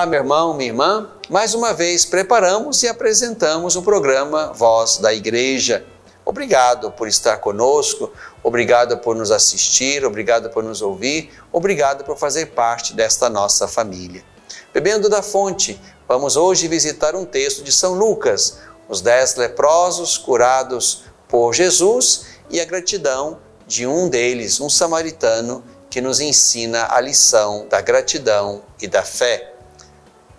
Olá, meu irmão, minha irmã. Mais uma vez preparamos e apresentamos o programa Voz da Igreja. Obrigado por estar conosco, obrigado por nos assistir, obrigado por nos ouvir, obrigado por fazer parte desta nossa família. Bebendo da fonte, vamos hoje visitar um texto de São Lucas, os 10 leprosos curados por Jesus e a gratidão de um deles, um samaritano, que nos ensina a lição da gratidão e da fé.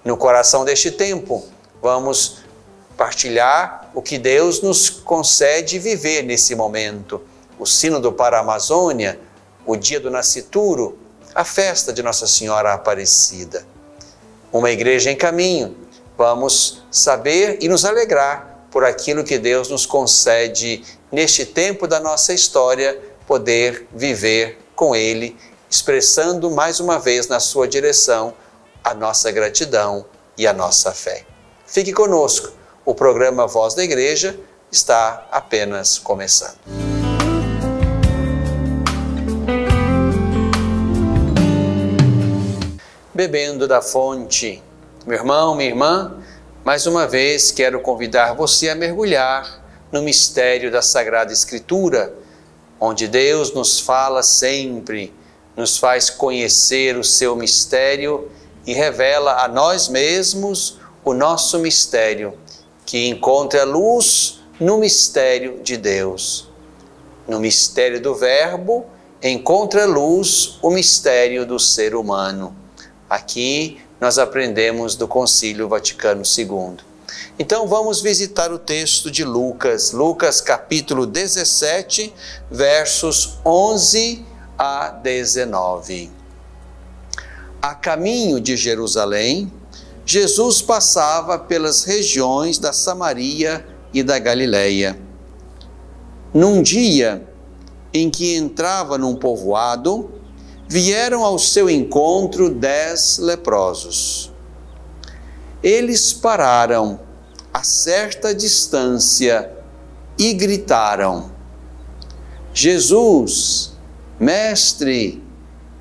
No coração deste tempo, vamos partilhar o que Deus nos concede viver nesse momento. O Sínodo para a Amazônia, o dia do Nascituro, a festa de Nossa Senhora Aparecida. Uma igreja em caminho, vamos saber e nos alegrar por aquilo que Deus nos concede neste tempo da nossa história, poder viver com Ele, expressando mais uma vez na sua direção a nossa gratidão e a nossa fé. Fique conosco, o programa Voz da Igreja está apenas começando. Bebendo da fonte, meu irmão, minha irmã, mais uma vez quero convidar você a mergulhar no mistério da Sagrada Escritura, onde Deus nos fala sempre, nos faz conhecer o seu mistério e revela a nós mesmos o nosso mistério, que encontra luz no mistério de Deus. No mistério do Verbo, encontra luz o mistério do ser humano. Aqui nós aprendemos do Concílio Vaticano II. Então vamos visitar o texto de Lucas, Lucas capítulo 17, versos 11 a 19. A caminho de Jerusalém, Jesus passava pelas regiões da Samaria e da Galileia. Num dia em que entrava num povoado, vieram ao seu encontro 10 leprosos. Eles pararam a certa distância e gritaram: Jesus, Mestre,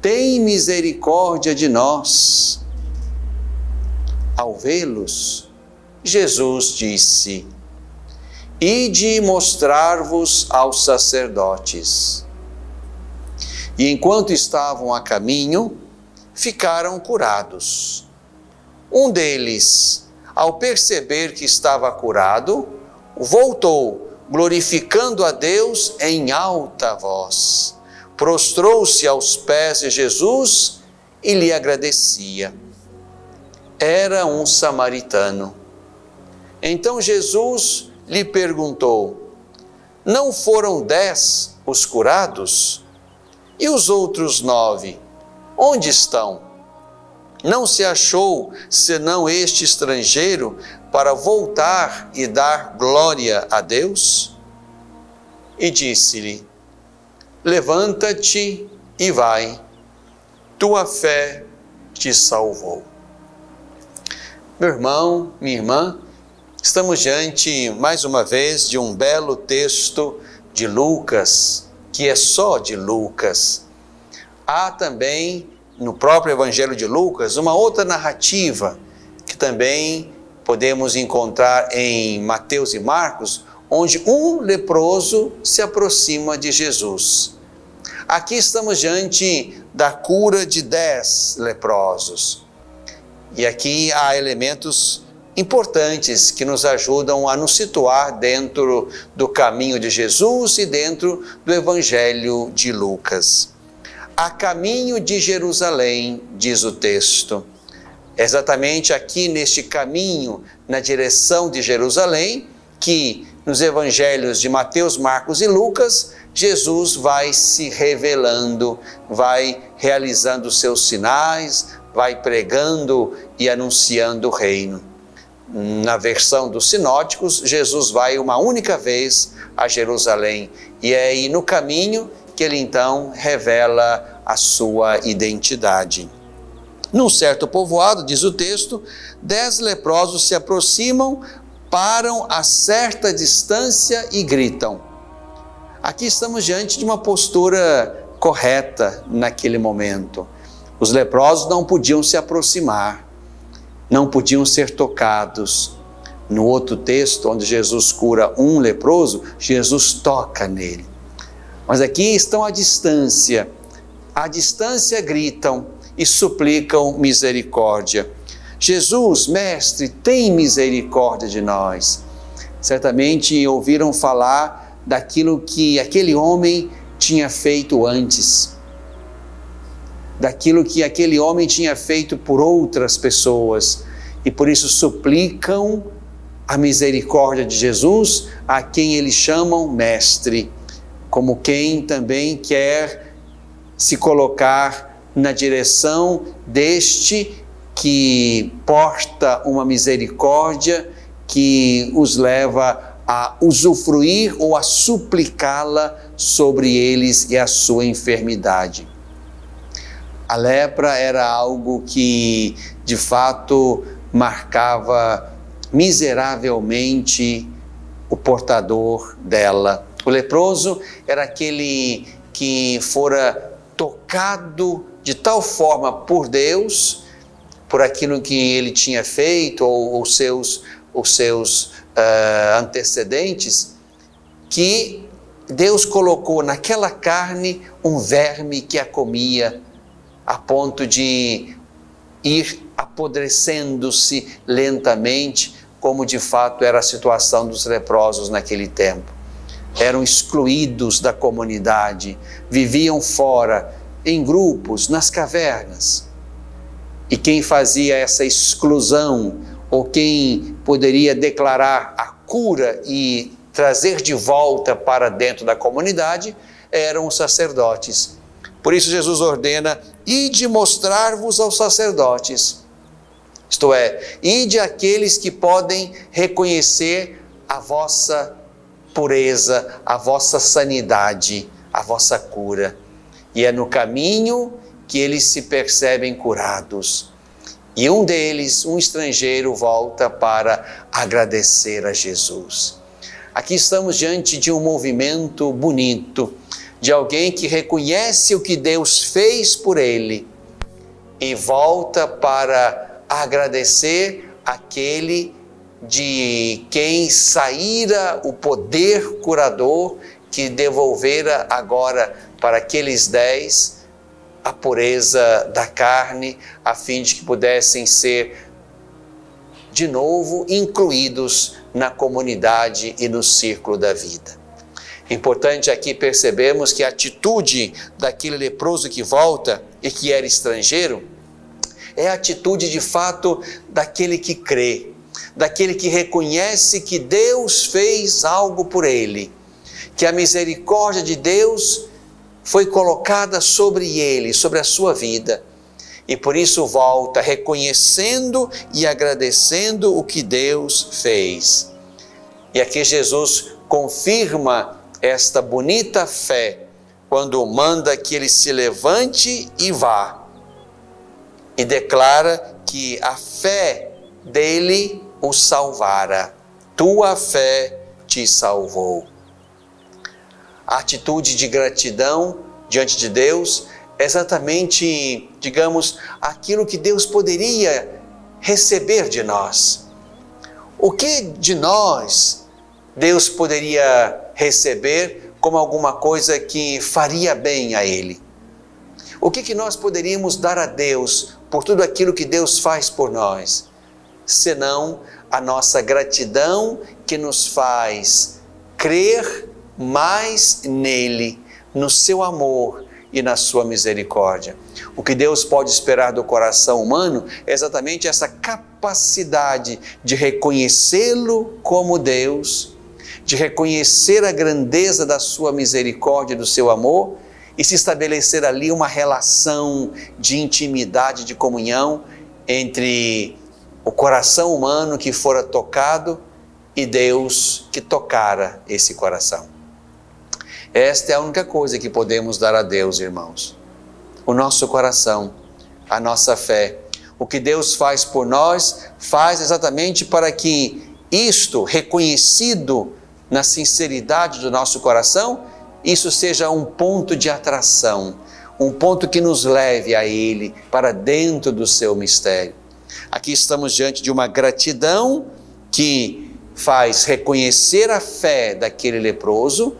tem misericórdia de nós. Ao vê-los, Jesus disse: Ide mostrar-vos aos sacerdotes. E enquanto estavam a caminho, ficaram curados. Um deles, ao perceber que estava curado, voltou, glorificando a Deus em alta voz. Prostrou-se aos pés de Jesus e lhe agradecia. Era um samaritano. Então Jesus lhe perguntou: Não foram 10 os curados? E os outros 9, onde estão? Não se achou senão este estrangeiro para voltar e dar glória a Deus? E disse-lhe: Levanta-te e vai, tua fé te salvou. Meu irmão, minha irmã, estamos diante, mais uma vez, de um belo texto de Lucas, que é só de Lucas. Há também, no próprio Evangelho de Lucas, uma outra narrativa, que também podemos encontrar em Mateus e Marcos, onde um leproso se aproxima de Jesus. Aqui estamos diante da cura de 10 leprosos. E aqui há elementos importantes que nos ajudam a nos situar dentro do caminho de Jesus e dentro do Evangelho de Lucas. A caminho de Jerusalém, diz o texto. Exatamente aqui neste caminho, na direção de Jerusalém, que nos evangelhos de Mateus, Marcos e Lucas, Jesus vai se revelando, vai realizando seus sinais, vai pregando e anunciando o reino. Na versão dos sinóticos, Jesus vai uma única vez a Jerusalém e é aí no caminho que ele então revela a sua identidade. Num certo povoado, diz o texto, 10 leprosos se aproximam, param a certa distância e gritam. Aqui estamos diante de uma postura correta naquele momento. Os leprosos não podiam se aproximar. não podiam ser tocados. No outro texto, onde Jesus cura um leproso, Jesus toca nele. Mas aqui estão à distância gritam e suplicam misericórdia. Jesus, mestre, tem misericórdia de nós. Certamente ouviram falar daquilo que aquele homem tinha feito antes, daquilo que aquele homem tinha feito por outras pessoas, e por isso suplicam a misericórdia de Jesus, a quem eles chamam mestre, como quem também quer se colocar na direção deste que porta uma misericórdia que os leva a usufruir ou a suplicá-la sobre eles e a sua enfermidade. A lepra era algo que, de fato, marcava miseravelmente o portador dela. O leproso era aquele que fora tocado de tal forma por Deus, por aquilo que ele tinha feito ou os seus antecedentes, que Deus colocou naquela carne um verme que a comia, a ponto de ir apodrecendo-se lentamente, como de fato era a situação dos leprosos naquele tempo. Eram excluídos da comunidade, viviam fora, em grupos, nas cavernas. E quem fazia essa exclusão, ou quem poderia declarar a cura e trazer de volta para dentro da comunidade, eram os sacerdotes. Por isso Jesus ordena: ide mostrar-vos aos sacerdotes. Isto é, ide àqueles que podem reconhecer a vossa pureza, a vossa sanidade, a vossa cura. E é no caminho que eles se percebem curados. E um deles, um estrangeiro, volta para agradecer a Jesus. Aqui estamos diante de um movimento bonito, de alguém que reconhece o que Deus fez por ele e volta para agradecer aquele de quem saíra o poder curador, que devolvera agora para aqueles 10 a pureza da carne, a fim de que pudessem ser de novo incluídos na comunidade e no círculo da vida. Importante aqui percebemos que a atitude daquele leproso que volta e que era estrangeiro é a atitude de fato daquele que crê, daquele que reconhece que Deus fez algo por ele, que a misericórdia de Deus foi colocada sobre ele, sobre a sua vida, e por isso volta reconhecendo e agradecendo o que Deus fez. E aqui Jesus confirma esta bonita fé quando manda que ele se levante e vá, e declara que a fé dele o salvara. Tua fé te salvou. A atitude de gratidão diante de Deus é exatamente, digamos, aquilo que Deus poderia receber de nós. O que de nós Deus poderia receber como alguma coisa que faria bem a Ele? O que nós poderíamos dar a Deus por tudo aquilo que Deus faz por nós, senão a nossa gratidão que nos faz crer mais nele, no seu amor e na sua misericórdia. O que Deus pode esperar do coração humano é exatamente essa capacidade de reconhecê-lo como Deus, de reconhecer a grandeza da sua misericórdia e do seu amor e se estabelecer ali uma relação de intimidade, de comunhão entre o coração humano que fora tocado e Deus que tocara esse coração. Esta é a única coisa que podemos dar a Deus, irmãos. O nosso coração, a nossa fé. O que Deus faz por nós, faz exatamente para que isto, reconhecido na sinceridade do nosso coração, isso seja um ponto de atração, um ponto que nos leve a Ele, para dentro do seu mistério. Aqui estamos diante de uma gratidão que faz reconhecer a fé daquele leproso,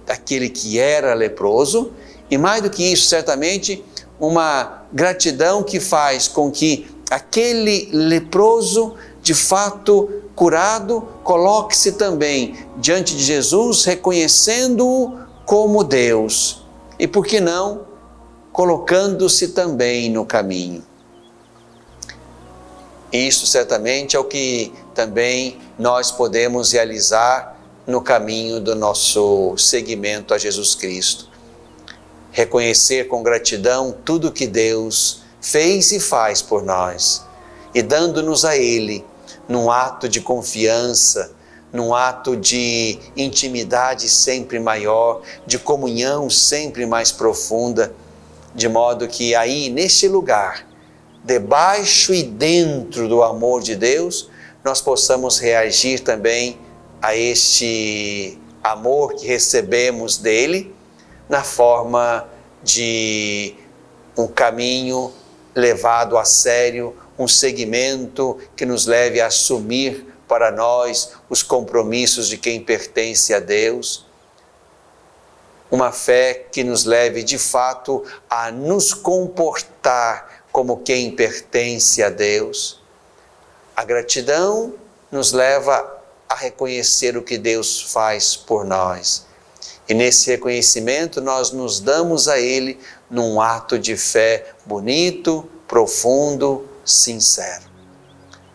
daquele que era leproso, e mais do que isso, certamente, uma gratidão que faz com que aquele leproso, de fato curado, coloque-se também diante de Jesus, reconhecendo-o como Deus. E por que não, colocando-se também no caminho. Isso certamente é o que também nós podemos realizar no caminho do nosso seguimento a Jesus Cristo. Reconhecer com gratidão tudo que Deus fez e faz por nós, e dando-nos a Ele, num ato de confiança, num ato de intimidade sempre maior, de comunhão sempre mais profunda, de modo que aí, neste lugar, debaixo e dentro do amor de Deus, nós possamos reagir também a este amor que recebemos dele, na forma de um caminho levado a sério, um segmento que nos leve a assumir para nós os compromissos de quem pertence a Deus, uma fé que nos leve de fato a nos comportar como quem pertence a Deus. A gratidão nos leva a reconhecer o que Deus faz por nós. E nesse reconhecimento nós nos damos a Ele num ato de fé bonito, profundo, sincero.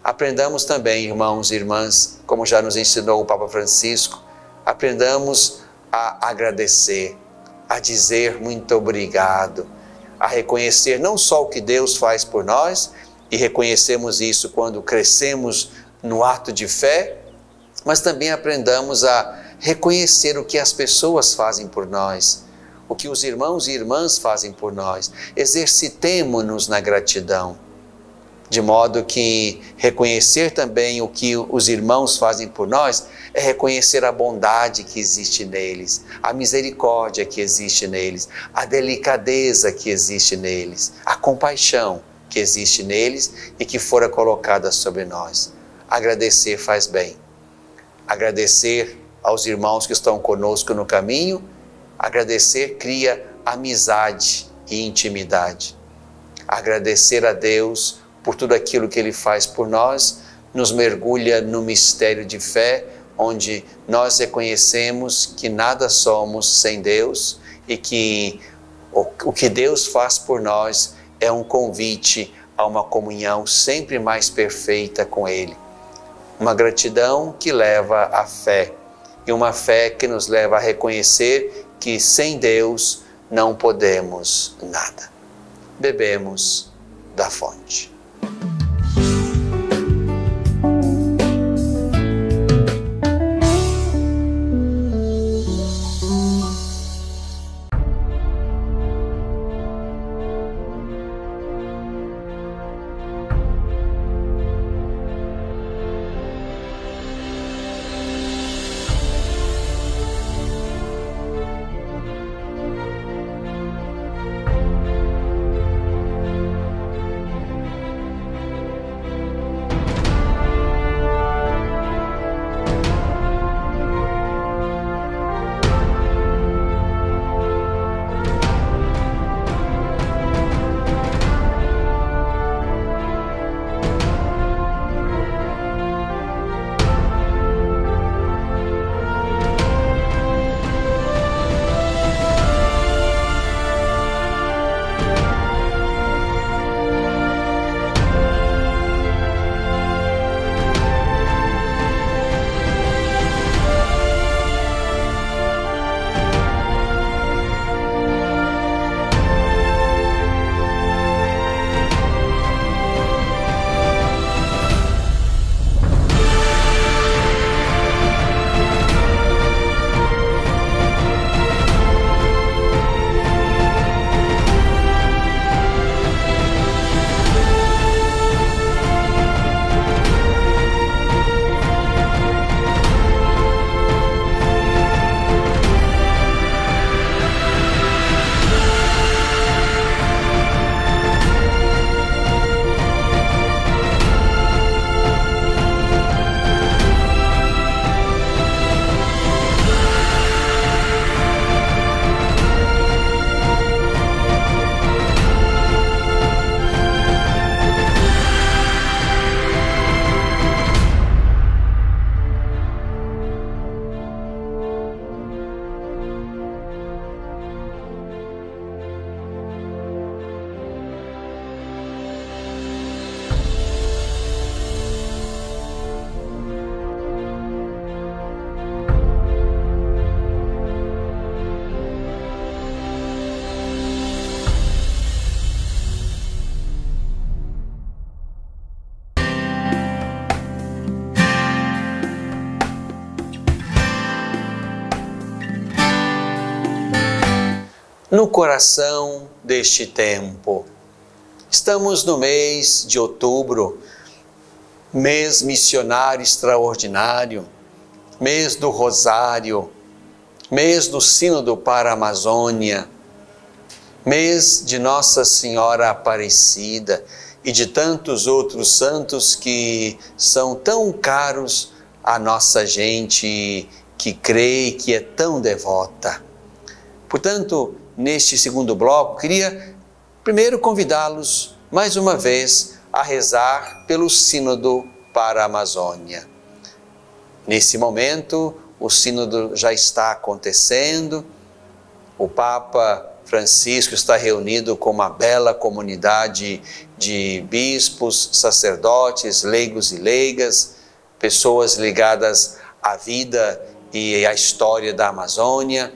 Aprendamos também, irmãos e irmãs, como já nos ensinou o Papa Francisco, aprendamos a agradecer, a dizer muito obrigado, a reconhecer não só o que Deus faz por nós, e reconhecemos isso quando crescemos no ato de fé, mas também aprendamos a reconhecer o que as pessoas fazem por nós, o que os irmãos e irmãs fazem por nós. Exercitemo-nos na gratidão, de modo que reconhecer também o que os irmãos fazem por nós é reconhecer a bondade que existe neles, a misericórdia que existe neles, a delicadeza que existe neles, a compaixão que existe neles e que fora colocada sobre nós. Agradecer faz bem. Agradecer aos irmãos que estão conosco no caminho, agradecer cria amizade e intimidade. Agradecer a Deus por tudo aquilo que Ele faz por nós, nos mergulha no mistério de fé, onde nós reconhecemos que nada somos sem Deus e que o que Deus faz por nós é um convite a uma comunhão sempre mais perfeita com Ele. Uma gratidão que leva à fé, e uma fé que nos leva a reconhecer que sem Deus não podemos nada. Bebemos da fonte. no coração deste tempo. Estamos no mês de outubro, mês missionário extraordinário, mês do Rosário, mês do Sínodo para a Amazônia, mês de Nossa Senhora Aparecida e de tantos outros santos que são tão caros à nossa gente que crê e que é tão devota. Portanto, neste segundo bloco, queria primeiro convidá-los mais uma vez a rezar pelo Sínodo para a Amazônia. Nesse momento, o Sínodo já está acontecendo, o Papa Francisco está reunido com uma bela comunidade de bispos, sacerdotes, leigos e leigas, pessoas ligadas à vida e à história da Amazônia,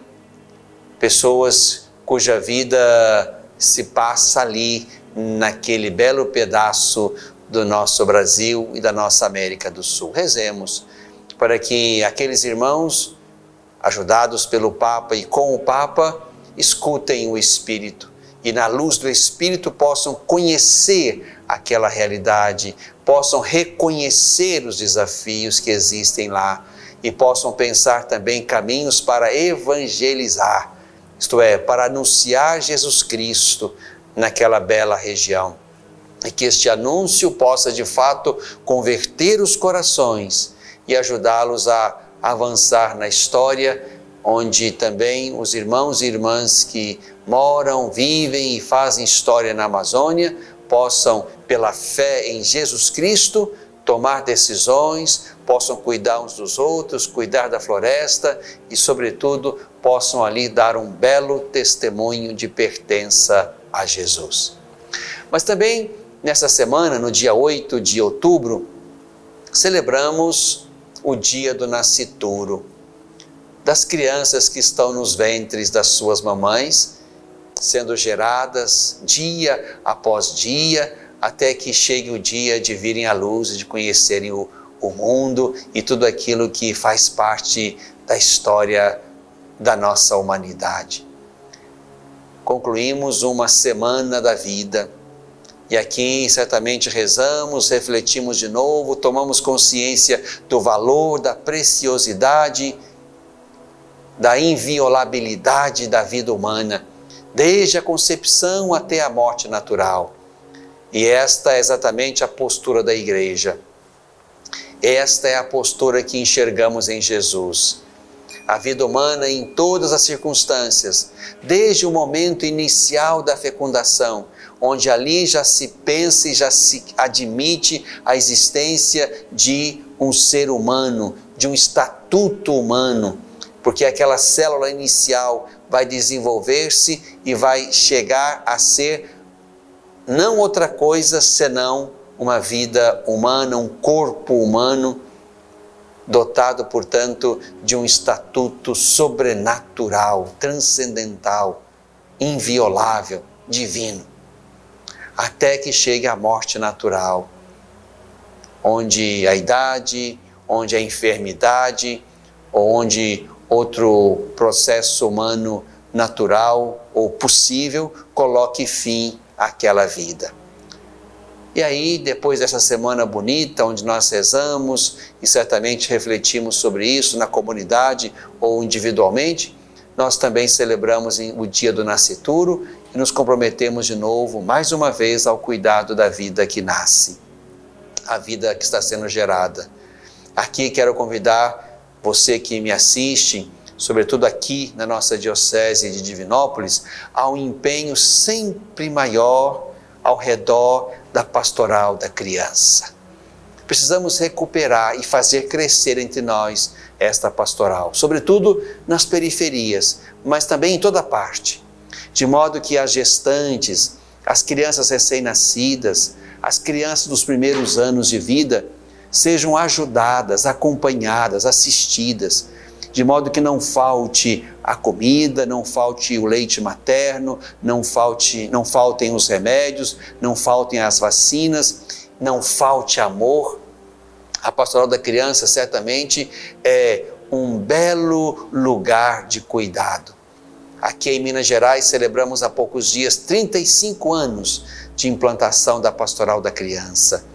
pessoas cuja vida se passa ali, naquele belo pedaço do nosso Brasil e da nossa América do Sul. Rezemos para que aqueles irmãos, ajudados pelo Papa e com o Papa, escutem o Espírito e na luz do Espírito possam conhecer aquela realidade, possam reconhecer os desafios que existem lá e possam pensar também caminhos para evangelizar, isto é, para anunciar Jesus Cristo naquela bela região. E que este anúncio possa de fato converter os corações e ajudá-los a avançar na história, onde também os irmãos e irmãs que moram, vivem e fazem história na Amazônia possam, pela fé em Jesus Cristo, tomar decisões, possam cuidar uns dos outros, cuidar da floresta e, sobretudo, possam ali dar um belo testemunho de pertença a Jesus. Mas também, nessa semana, no dia 8 de outubro, celebramos o dia do nascituro, das crianças que estão nos ventres das suas mamães, sendo geradas dia após dia, até que chegue o dia de virem à luz e de conhecerem o mundo e tudo aquilo que faz parte da história da nossa humanidade. Concluímos uma semana da vida e aqui certamente rezamos, refletimos de novo, tomamos consciência do valor, da preciosidade, da inviolabilidade da vida humana, desde a concepção até a morte natural. E esta é exatamente a postura da Igreja. Esta é a postura que enxergamos em Jesus. A vida humana em todas as circunstâncias, desde o momento inicial da fecundação, onde ali já se pensa e já se admite a existência de um ser humano, de um estatuto humano, porque aquela célula inicial vai desenvolver-se e vai chegar a ser não outra coisa senão uma vida humana, um corpo humano, dotado, portanto, de um estatuto sobrenatural, transcendental, inviolável, divino, até que chegue a morte natural, onde a idade, onde a enfermidade, onde outro processo humano natural ou possível coloque fim àquela vida. E aí, depois dessa semana bonita, onde nós rezamos e certamente refletimos sobre isso na comunidade ou individualmente, nós também celebramos o dia do nascituro e nos comprometemos de novo, mais uma vez, ao cuidado da vida que nasce, a vida que está sendo gerada. Aqui quero convidar você que me assiste, sobretudo aqui na nossa Diocese de Divinópolis, a um empenho sempre maior ao redor da pastoral da criança. Precisamos recuperar e fazer crescer entre nós esta pastoral, sobretudo nas periferias, mas também em toda parte, de modo que as gestantes, as crianças recém-nascidas, as crianças dos primeiros anos de vida sejam ajudadas, acompanhadas, assistidas, de modo que não falte a comida, não falte o leite materno, não faltem os remédios, não faltem as vacinas, não falte amor. A pastoral da criança certamente é um belo lugar de cuidado. Aqui em Minas Gerais celebramos há poucos dias 35 anos de implantação da Pastoral da Criança.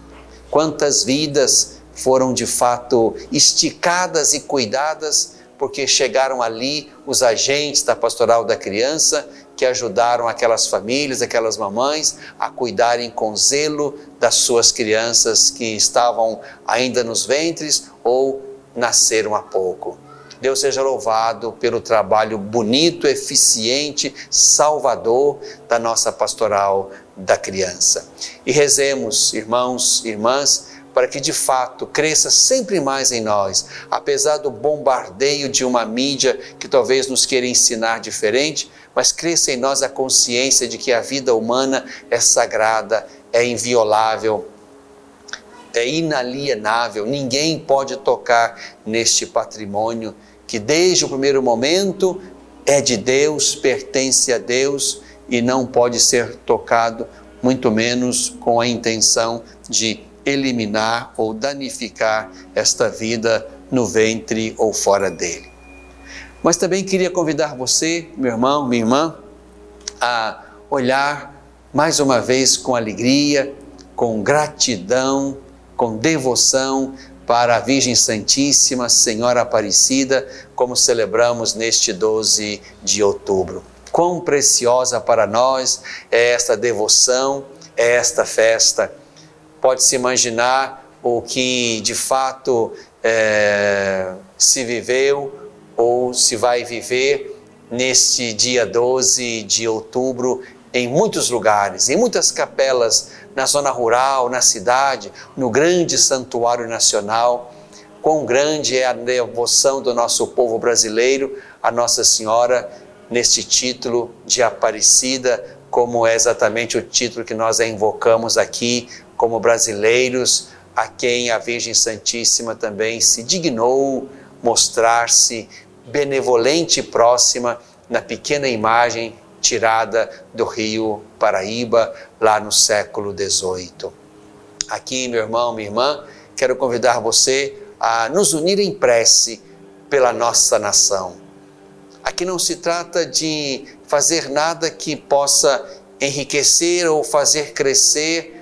Quantas vidas foram de fato esticadas e cuidadas, porque chegaram ali os agentes da Pastoral da Criança que ajudaram aquelas famílias, aquelas mamães a cuidarem com zelo das suas crianças que estavam ainda nos ventres ou nasceram há pouco. Deus seja louvado pelo trabalho bonito, eficiente, salvador da nossa Pastoral da Criança. E rezemos, irmãos e irmãs, para que de fato cresça sempre mais em nós, apesar do bombardeio de uma mídia que talvez nos queira ensinar diferente, mas cresça em nós a consciência de que a vida humana é sagrada, é inviolável, é inalienável, ninguém pode tocar neste patrimônio que desde o primeiro momento é de Deus, pertence a Deus e não pode ser tocado, muito menos com a intenção de eliminar ou danificar esta vida no ventre ou fora dele. Mas também queria convidar você, meu irmão, minha irmã, a olhar mais uma vez com alegria, com gratidão, com devoção para a Virgem Santíssima, Senhora Aparecida, como celebramos neste 12 de outubro. Quão preciosa para nós é esta devoção, é esta festa. Pode-se imaginar o que de fato se viveu ou se vai viver neste dia 12 de outubro em muitos lugares, em muitas capelas, na zona rural, na cidade, no grande santuário nacional. Quão grande é a devoção do nosso povo brasileiro a Nossa Senhora neste título de Aparecida, como é exatamente o título que nós a invocamos aqui como brasileiros, a quem a Virgem Santíssima também se dignou mostrar-se benevolente e próxima na pequena imagem tirada do rio Paraíba, lá no século XVIII. Aqui, meu irmão, minha irmã, quero convidar você a nos unir em prece pela nossa nação. Aqui não se trata de fazer nada que possa enriquecer ou fazer crescer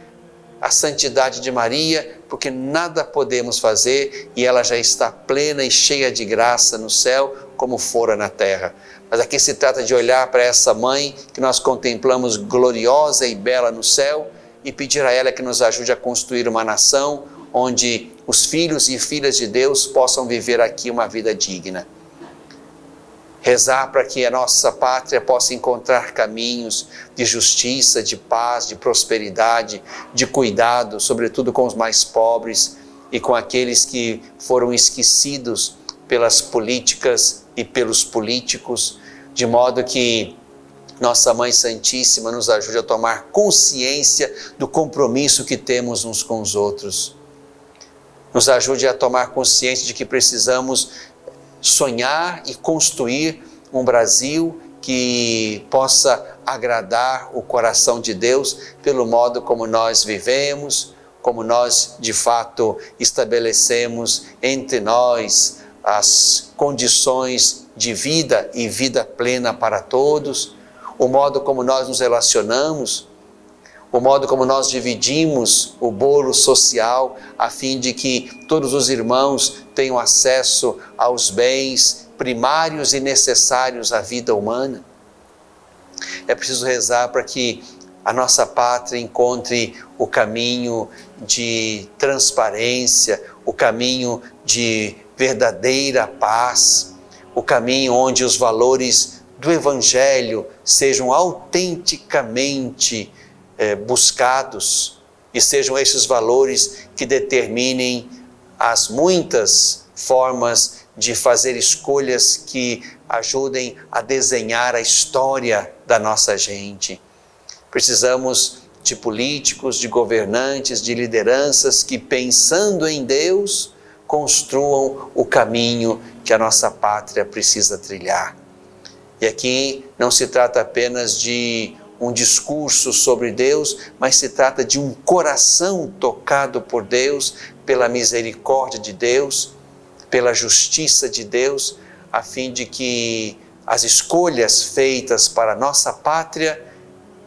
a santidade de Maria, porque nada podemos fazer e ela já está plena e cheia de graça no céu, como fora na terra. Mas aqui se trata de olhar para essa mãe que nós contemplamos gloriosa e bela no céu e pedir a ela que nos ajude a construir uma nação onde os filhos e filhas de Deus possam viver aqui uma vida digna. Rezar para que a nossa pátria possa encontrar caminhos de justiça, de paz, de prosperidade, de cuidado, sobretudo com os mais pobres e com aqueles que foram esquecidos pelas políticas e pelos políticos, de modo que Nossa Mãe Santíssima nos ajude a tomar consciência do compromisso que temos uns com os outros. Nos ajude a tomar consciência de que precisamos sonhar e construir um Brasil que possa agradar o coração de Deus pelo modo como nós vivemos, como nós de fato estabelecemos entre nós as condições de vida e vida plena para todos, o modo como nós nos relacionamos, o modo como nós dividimos o bolo social, a fim de que todos os irmãos tenham acesso aos bens primários e necessários à vida humana. É preciso rezar para que a nossa pátria encontre o caminho de transparência, o caminho de verdadeira paz, o caminho onde os valores do Evangelho sejam autenticamente buscados e sejam esses valores que determinem as muitas formas de fazer escolhas que ajudem a desenhar a história da nossa gente. Precisamos de políticos, de governantes, de lideranças que, pensando em Deus, construam o caminho que a nossa pátria precisa trilhar. E aqui não se trata apenas de um discurso sobre Deus, mas se trata de um coração tocado por Deus, pela misericórdia de Deus, pela justiça de Deus, a fim de que as escolhas feitas para a nossa pátria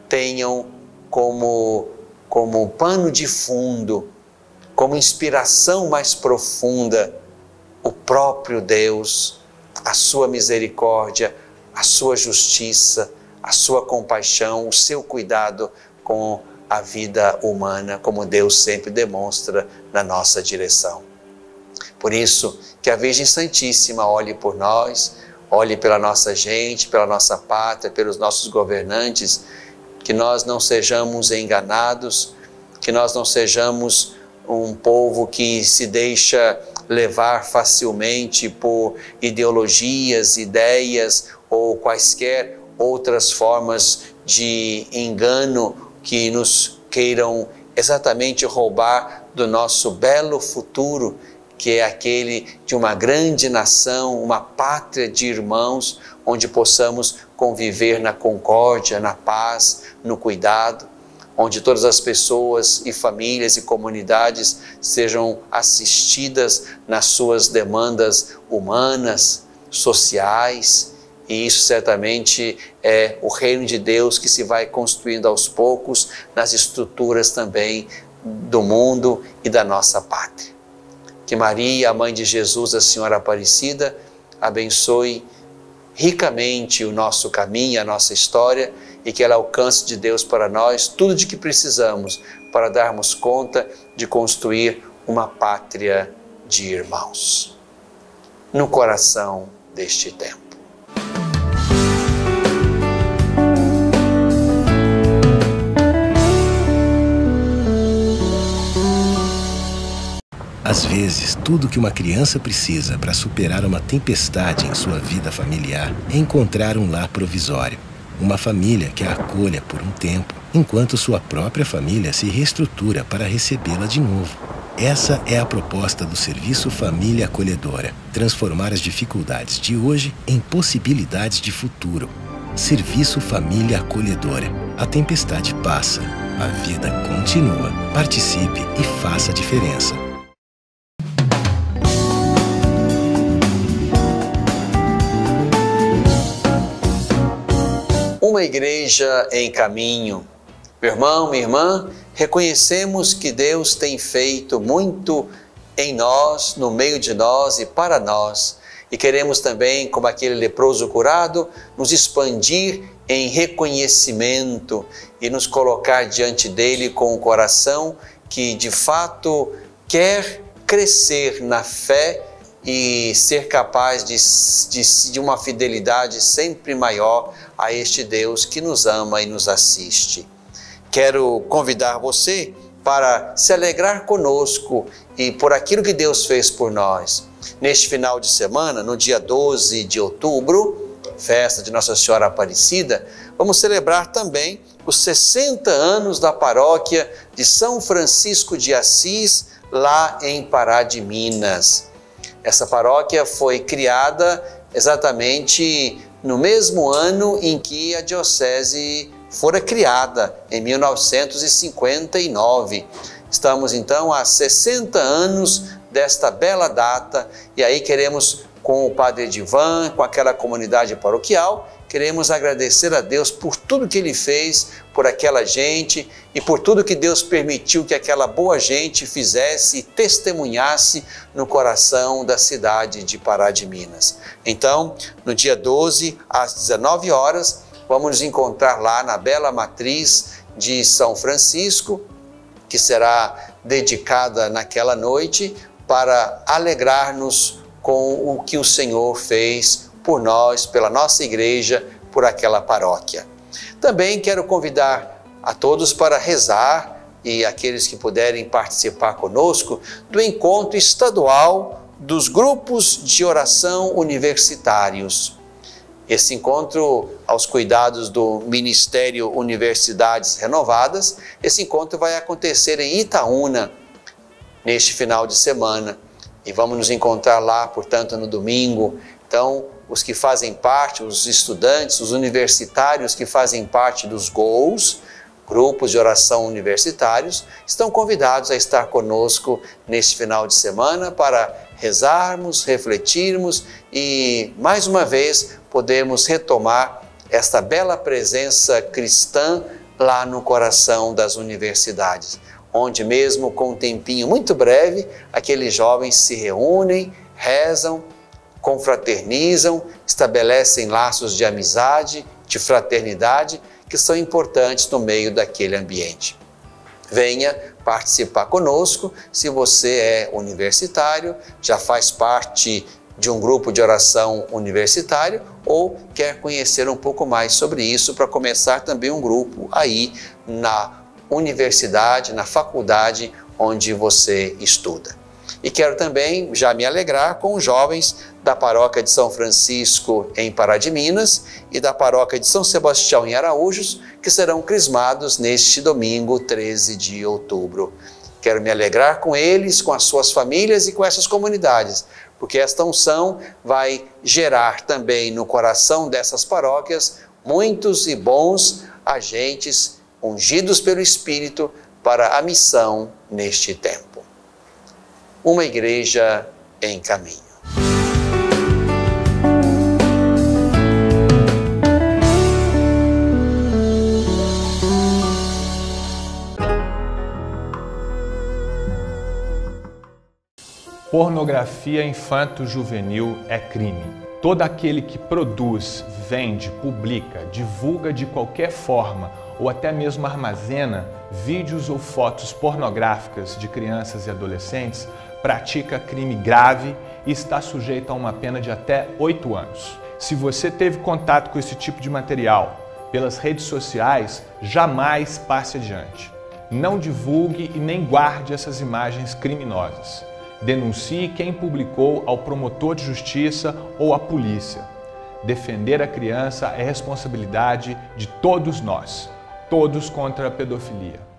tenham como pano de fundo, como inspiração mais profunda, o próprio Deus, a sua misericórdia, a sua justiça, a sua compaixão, o seu cuidado com a vida humana, como Deus sempre demonstra na nossa direção. Por isso, que a Virgem Santíssima olhe por nós, olhe pela nossa gente, pela nossa pátria, pelos nossos governantes, que nós não sejamos enganados, que nós não sejamos um povo que se deixa levar facilmente por ideologias, ideias ou quaisquer outras formas de engano que nos queiram exatamente roubar do nosso belo futuro, que é aquele de uma grande nação, uma pátria de irmãos, onde possamos conviver na concórdia, na paz, no cuidado, onde todas as pessoas e famílias e comunidades sejam assistidas nas suas demandas humanas, sociais, e isso certamente é o reino de Deus que se vai construindo aos poucos nas estruturas também do mundo e da nossa pátria. Que Maria, a Mãe de Jesus, a Senhora Aparecida, abençoe ricamente o nosso caminho, a nossa história, e que ela alcance de Deus para nós tudo de que precisamos para darmos conta de construir uma pátria de irmãos. No coração deste tempo. Às vezes, tudo que uma criança precisa para superar uma tempestade em sua vida familiar é encontrar um lar provisório. Uma família que a acolha por um tempo, enquanto sua própria família se reestrutura para recebê-la de novo. Essa é a proposta do Serviço Família Acolhedora: transformar as dificuldades de hoje em possibilidades de futuro. Serviço Família Acolhedora. A tempestade passa, a vida continua. Participe e faça a diferença. Uma igreja em caminho. Meu irmão, minha irmã, reconhecemos que Deus tem feito muito em nós, no meio de nós e para nós. E queremos também, como aquele leproso curado, nos expandir em reconhecimento e nos colocar diante dele com o coração que de fato quer crescer na fé e ser capaz de uma fidelidade sempre maior a este Deus que nos ama e nos assiste. Quero convidar você para se alegrar conosco e por aquilo que Deus fez por nós. Neste final de semana, no dia 12 de outubro, festa de Nossa Senhora Aparecida, vamos celebrar também os 60 anos da paróquia de São Francisco de Assis, lá em Pará de Minas. Essa paróquia foi criada exatamente no mesmo ano em que a diocese fora criada, em 1959. Estamos então há 60 anos desta bela data e aí queremos, com o Padre Edivan, com aquela comunidade paroquial, queremos agradecer a Deus por tudo que Ele fez por aquela gente e por tudo que Deus permitiu que aquela boa gente fizesse e testemunhasse no coração da cidade de Pará de Minas. Então, no dia 12, às 19 horas, vamos nos encontrar lá na bela matriz de São Francisco, que será dedicada naquela noite para alegrar-nos com o que o Senhor fez por nós, pela nossa igreja, por aquela paróquia. Também quero convidar a todos para rezar e aqueles que puderem participar conosco do encontro estadual dos grupos de oração universitários. Esse encontro aos cuidados do Ministério Universidades Renovadas, esse encontro vai acontecer em Itaúna neste final de semana e vamos nos encontrar lá, portanto, no domingo. Então, os que fazem parte, os estudantes, os universitários que fazem parte dos GOUs, grupos de oração universitários, estão convidados a estar conosco neste final de semana para rezarmos, refletirmos e, mais uma vez, podemos retomar esta bela presença cristã lá no coração das universidades, onde mesmo com um tempinho muito breve, aqueles jovens se reúnem, rezam, confraternizam, estabelecem laços de amizade, de fraternidade, que são importantes no meio daquele ambiente. Venha participar conosco, se você é universitário, já faz parte de um grupo de oração universitário ou quer conhecer um pouco mais sobre isso para começar também um grupo aí na universidade, na faculdade onde você estuda. E quero também já me alegrar com os jovens da paróquia de São Francisco em Pará de Minas e da paróquia de São Sebastião em Araújos, que serão crismados neste domingo, 13 de outubro. Quero me alegrar com eles, com as suas famílias e com essas comunidades, porque esta unção vai gerar também no coração dessas paróquias muitos e bons agentes ungidos pelo Espírito para a missão neste tempo. Uma igreja em caminho. Pornografia infanto-juvenil é crime. Todo aquele que produz, vende, publica, divulga de qualquer forma ou até mesmo armazena vídeos ou fotos pornográficas de crianças e adolescentes pratica crime grave e está sujeito a uma pena de até 8 anos. Se você teve contato com esse tipo de material pelas redes sociais, jamais passe adiante. Não divulgue e nem guarde essas imagens criminosas. Denuncie quem publicou ao promotor de justiça ou à polícia. Defender a criança é responsabilidade de todos nós, todos contra a pedofilia.